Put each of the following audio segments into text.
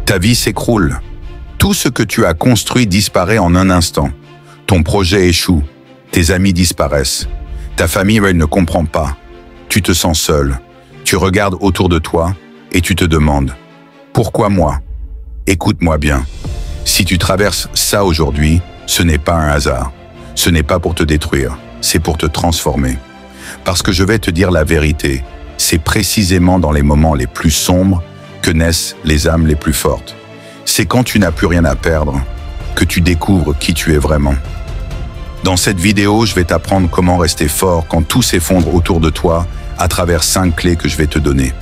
Ta vie s'écroule. Tout ce que tu as construit disparaît en un instant. Ton projet échoue. Tes amis disparaissent. Ta famille, elle ne comprend pas. Tu te sens seul. Tu regardes autour de toi et tu te demandes « Pourquoi moi ?» Écoute-moi bien. Si tu traverses ça aujourd'hui, ce n'est pas un hasard. Ce n'est pas pour te détruire, c'est pour te transformer. Parce que je vais te dire la vérité, c'est précisément dans les moments les plus sombres que naissent les âmes les plus fortes. C'est quand tu n'as plus rien à perdre que tu découvres qui tu es vraiment. Dans cette vidéo, je vais t'apprendre comment rester fort quand tout s'effondre autour de toi à travers 5 clés que je vais te donner.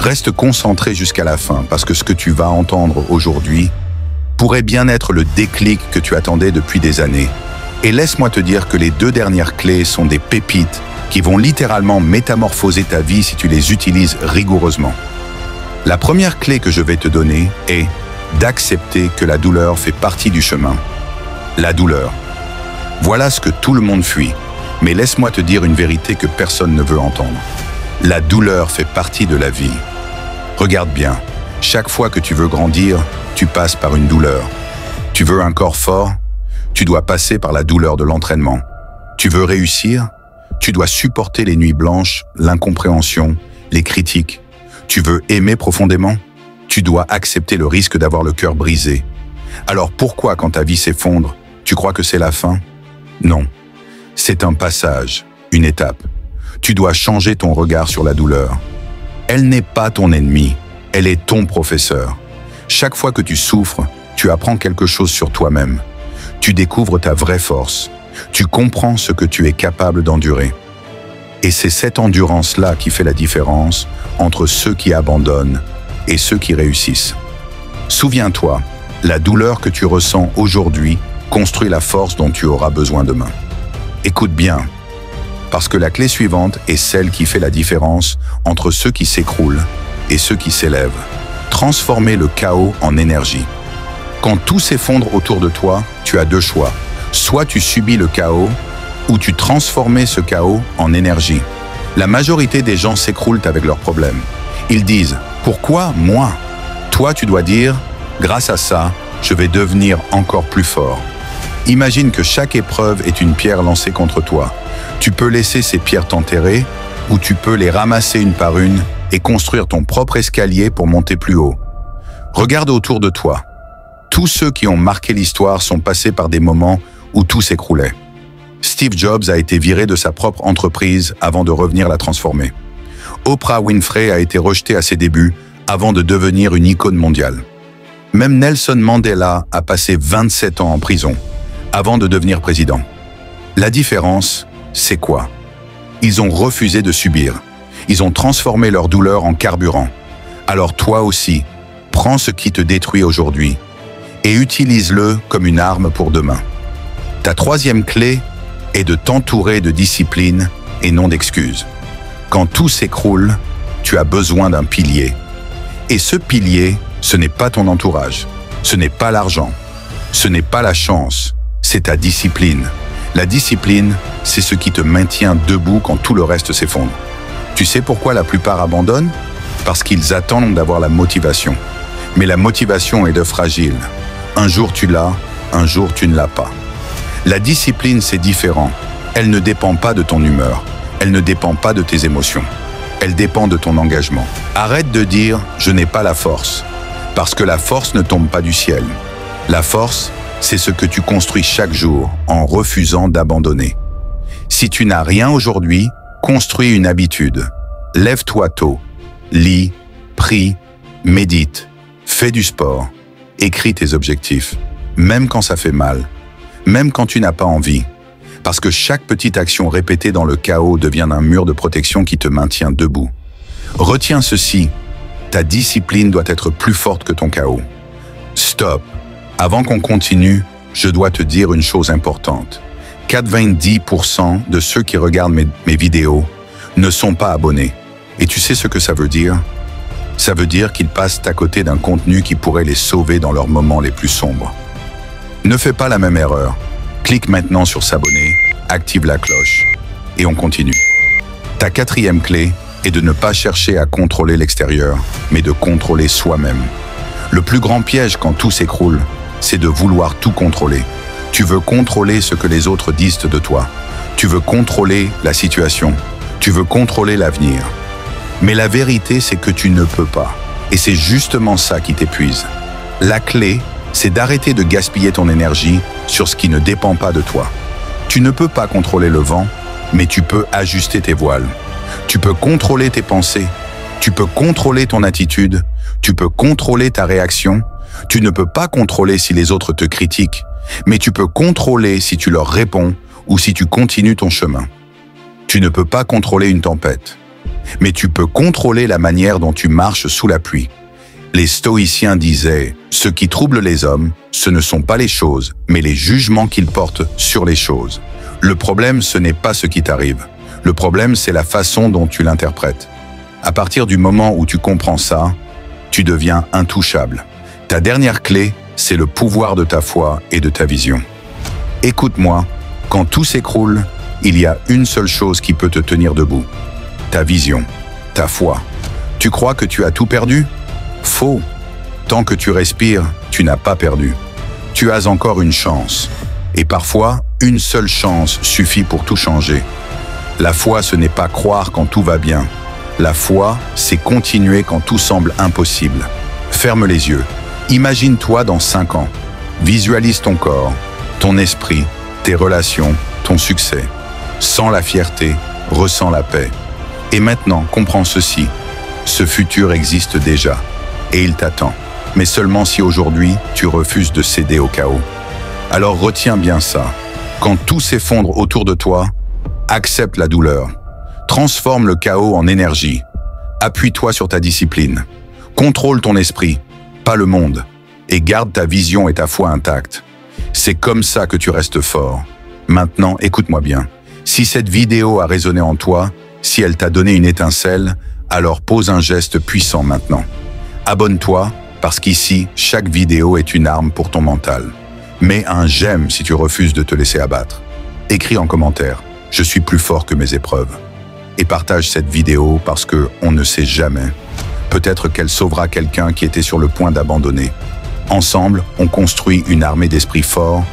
Reste concentré jusqu'à la fin parce que ce que tu vas entendre aujourd'hui pourrait bien être le déclic que tu attendais depuis des années. Et laisse-moi te dire que les 2 dernières clés sont des pépites qui vont littéralement métamorphoser ta vie si tu les utilises rigoureusement. La première clé que je vais te donner est d'accepter que la douleur fait partie du chemin. La douleur. Voilà ce que tout le monde fuit. Mais laisse-moi te dire une vérité que personne ne veut entendre. La douleur fait partie de la vie. Regarde bien, chaque fois que tu veux grandir, tu passes par une douleur. Tu veux un corps fort, tu dois passer par la douleur de l'entraînement. Tu veux réussir, tu dois supporter les nuits blanches, l'incompréhension, les critiques. Tu veux aimer profondément, tu dois accepter le risque d'avoir le cœur brisé. Alors pourquoi quand ta vie s'effondre, tu crois que c'est la fin? Non, c'est un passage, une étape. Tu dois changer ton regard sur la douleur. Elle n'est pas ton ennemi, elle est ton professeur. Chaque fois que tu souffres, tu apprends quelque chose sur toi-même. Tu découvres ta vraie force. Tu comprends ce que tu es capable d'endurer. Et c'est cette endurance-là qui fait la différence entre ceux qui abandonnent et ceux qui réussissent. Souviens-toi, la douleur que tu ressens aujourd'hui construit la force dont tu auras besoin demain. Écoute bien, parce que la clé suivante est celle qui fait la différence entre ceux qui s'écroulent et ceux qui s'élèvent. Transformer le chaos en énergie. Quand tout s'effondre autour de toi, tu as 2 choix. Soit tu subis le chaos, ou tu transformes ce chaos en énergie. La majorité des gens s'écroulent avec leurs problèmes. Ils disent « Pourquoi moi ?» Toi, tu dois dire « Grâce à ça, je vais devenir encore plus fort. » Imagine que chaque épreuve est une pierre lancée contre toi. Tu peux laisser ces pierres t'enterrer, ou tu peux les ramasser une par une et construire ton propre escalier pour monter plus haut. Regarde autour de toi. Tous ceux qui ont marqué l'histoire sont passés par des moments où tout s'écroulait. Steve Jobs a été viré de sa propre entreprise avant de revenir la transformer. Oprah Winfrey a été rejetée à ses débuts avant de devenir une icône mondiale. Même Nelson Mandela a passé 27 ans en prison avant de devenir président. La différence, c'est quoi? Ils ont refusé de subir. Ils ont transformé leur douleur en carburant. Alors toi aussi, prends ce qui te détruit aujourd'hui et utilise-le comme une arme pour demain. Ta 3e clé est de t'entourer de discipline et non d'excuses. Quand tout s'écroule, tu as besoin d'un pilier. Et ce pilier, ce n'est pas ton entourage, ce n'est pas l'argent, ce n'est pas la chance, c'est ta discipline. La discipline, c'est ce qui te maintient debout quand tout le reste s'effondre. Tu sais pourquoi la plupart abandonnent? Parce qu'ils attendent d'avoir la motivation. Mais la motivation est de fragile. Un jour tu l'as, un jour tu ne l'as pas. La discipline, c'est différent. Elle ne dépend pas de ton humeur. Elle ne dépend pas de tes émotions. Elle dépend de ton engagement. Arrête de dire « je n'ai pas la force », parce que la force ne tombe pas du ciel. La force, c'est ce que tu construis chaque jour en refusant d'abandonner. Si tu n'as rien aujourd'hui, construis une habitude. Lève-toi tôt. Lis, prie, médite, fais du sport, écris tes objectifs, même quand ça fait mal, même quand tu n'as pas envie. Parce que chaque petite action répétée dans le chaos devient un mur de protection qui te maintient debout. Retiens ceci, ta discipline doit être plus forte que ton chaos. Stop! Avant qu'on continue, je dois te dire une chose importante. 90% de ceux qui regardent mes vidéos ne sont pas abonnés. Et tu sais ce que ça veut dire? Ça veut dire qu'ils passent à côté d'un contenu qui pourrait les sauver dans leurs moments les plus sombres. Ne fais pas la même erreur. Clique maintenant sur s'abonner, active la cloche et on continue. Ta 4e clé est de ne pas chercher à contrôler l'extérieur, mais de contrôler soi-même. Le plus grand piège quand tout s'écroule, c'est de vouloir tout contrôler. Tu veux contrôler ce que les autres disent de toi. Tu veux contrôler la situation. Tu veux contrôler l'avenir. Mais la vérité, c'est que tu ne peux pas. Et c'est justement ça qui t'épuise. La clé, c'est d'arrêter de gaspiller ton énergie sur ce qui ne dépend pas de toi. Tu ne peux pas contrôler le vent, mais tu peux ajuster tes voiles. Tu peux contrôler tes pensées. Tu peux contrôler ton attitude. Tu peux contrôler ta réaction. Tu ne peux pas contrôler si les autres te critiquent, mais tu peux contrôler si tu leur réponds ou si tu continues ton chemin. Tu ne peux pas contrôler une tempête, mais tu peux contrôler la manière dont tu marches sous la pluie. Les stoïciens disaient « Ce qui trouble les hommes, ce ne sont pas les choses, mais les jugements qu'ils portent sur les choses. » Le problème, ce n'est pas ce qui t'arrive. Le problème, c'est la façon dont tu l'interprètes. À partir du moment où tu comprends ça, tu deviens intouchable. Ta dernière clé, c'est le pouvoir de ta foi et de ta vision. Écoute-moi, quand tout s'écroule, il y a une seule chose qui peut te tenir debout. Ta vision, ta foi. Tu crois que tu as tout perdu? Faux. Tant que tu respires, tu n'as pas perdu. Tu as encore une chance. Et parfois, une seule chance suffit pour tout changer. La foi, ce n'est pas croire quand tout va bien. La foi, c'est continuer quand tout semble impossible. Ferme les yeux. Imagine-toi dans 5 ans. Visualise ton corps, ton esprit, tes relations, ton succès. Sens la fierté, ressens la paix. Et maintenant, comprends ceci. Ce futur existe déjà. Et il t'attend. Mais seulement si aujourd'hui, tu refuses de céder au chaos. Alors retiens bien ça. Quand tout s'effondre autour de toi, accepte la douleur. Transforme le chaos en énergie. Appuie-toi sur ta discipline. Contrôle ton esprit, pas le monde. Et garde ta vision et ta foi intactes. C'est comme ça que tu restes fort. Maintenant, écoute-moi bien. Si cette vidéo a résonné en toi, si elle t'a donné une étincelle, alors pose un geste puissant maintenant. Abonne-toi, parce qu'ici, chaque vidéo est une arme pour ton mental. Mets un j'aime si tu refuses de te laisser abattre. Écris en commentaire « Je suis plus fort que mes épreuves ». Et partage cette vidéo parce que on ne sait jamais. Peut-être qu'elle sauvera quelqu'un qui était sur le point d'abandonner. Ensemble, on construit une armée d'esprits forts